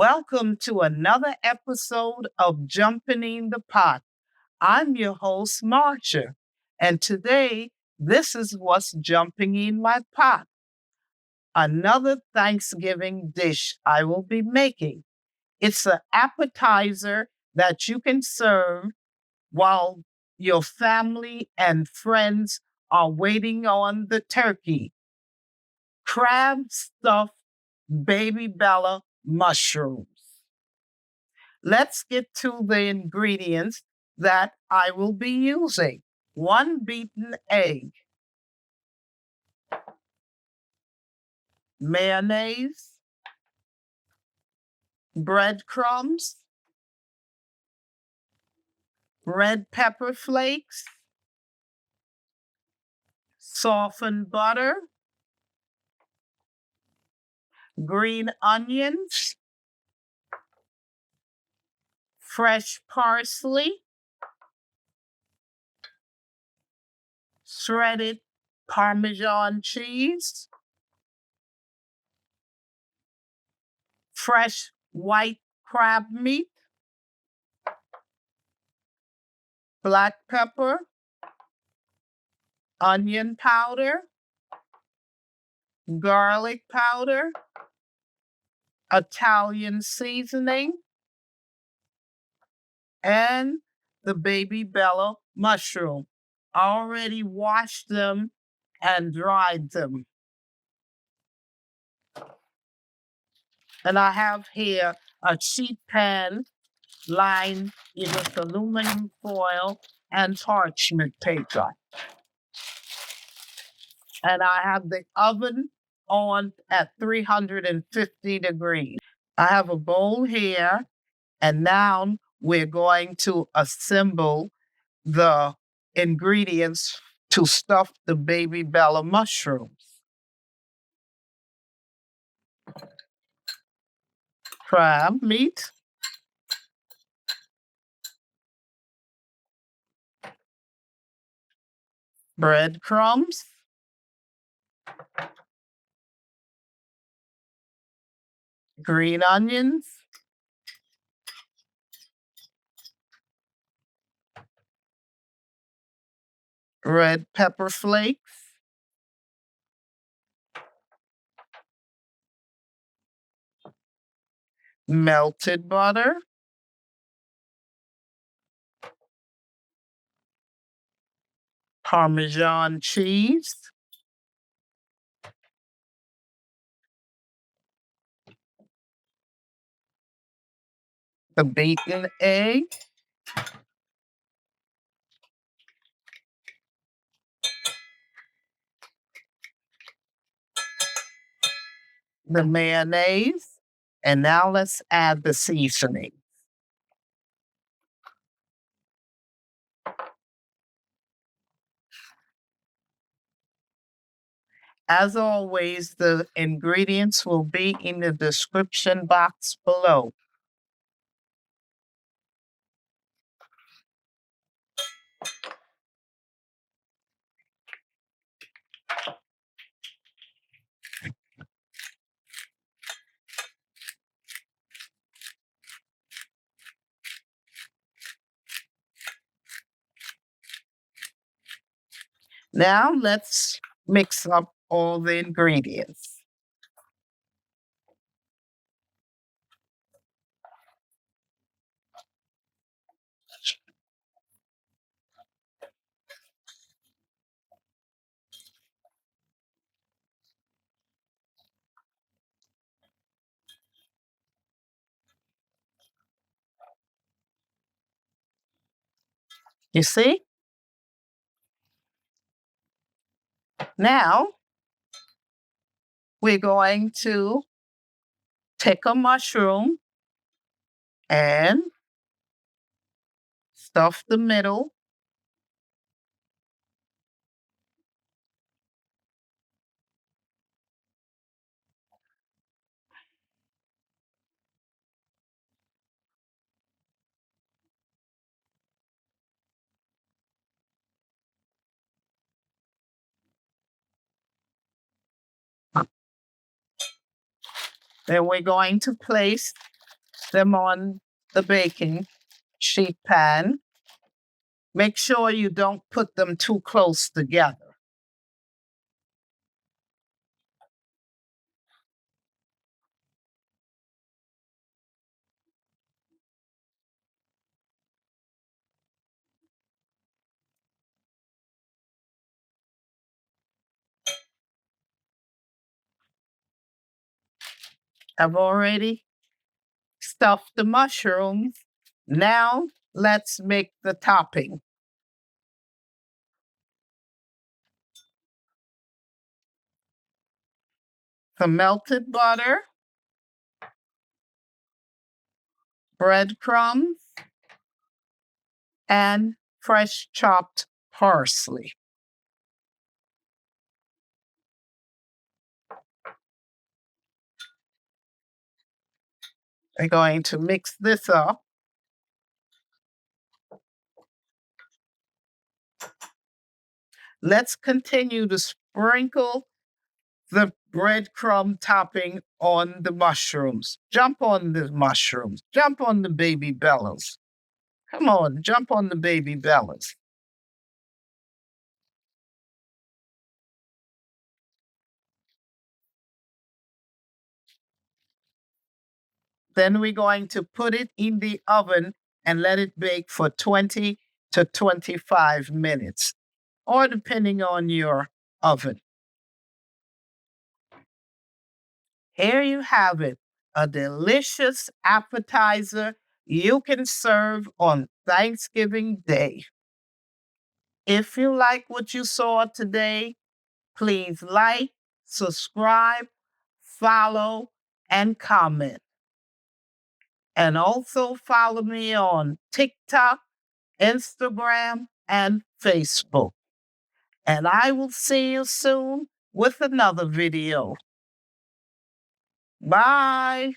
Welcome to another episode of Jumping in the Pot. I'm your host, Marcia, and today this is what's jumping in my pot. Another Thanksgiving dish I will be making. It's an appetizer that you can serve while your family and friends are waiting on the turkey. Crab stuffed baby Bella mushrooms. Let's get to the ingredients that I will be using. 1 beaten egg, mayonnaise, breadcrumbs, red pepper flakes, softened butter, green onions, fresh parsley, shredded Parmesan cheese, fresh white crab meat, black pepper, onion powder, garlic powder, Italian seasoning, and the baby Bella mushroom. I already washed them and dried them. And I have here a sheet pan lined with aluminum foil and parchment paper. And I have the oven on at 350 degrees. I have a bowl here, and now we're going to assemble the ingredients to stuff the baby Bella mushrooms. Crab meat, breadcrumbs, green onions, red pepper flakes, melted butter, Parmesan cheese, the beaten egg, the mayonnaise, and now let's add the seasoning. As always, the ingredients will be in the description box below. Now let's mix up all the ingredients. You see? Now we're going to take a mushroom and stuff the middle. Then we're going to place them on the baking sheet pan. Make sure you don't put them too close together. I've already stuffed the mushrooms. Now let's make the topping. Some melted butter, breadcrumbs, and fresh chopped parsley. I'm going to mix this up. Let's continue to sprinkle the breadcrumb topping on the mushrooms. Jump on the mushrooms. Jump on the baby bellows. Come on, jump on the baby bellows. Then we're going to put it in the oven and let it bake for 20 to 25 minutes, or depending on your oven. Here you have it, a delicious appetizer you can serve on Thanksgiving Day. If you like what you saw today, please like, subscribe, follow, and comment. And also follow me on TikTok, Instagram, and Facebook. And I will see you soon with another video. Bye.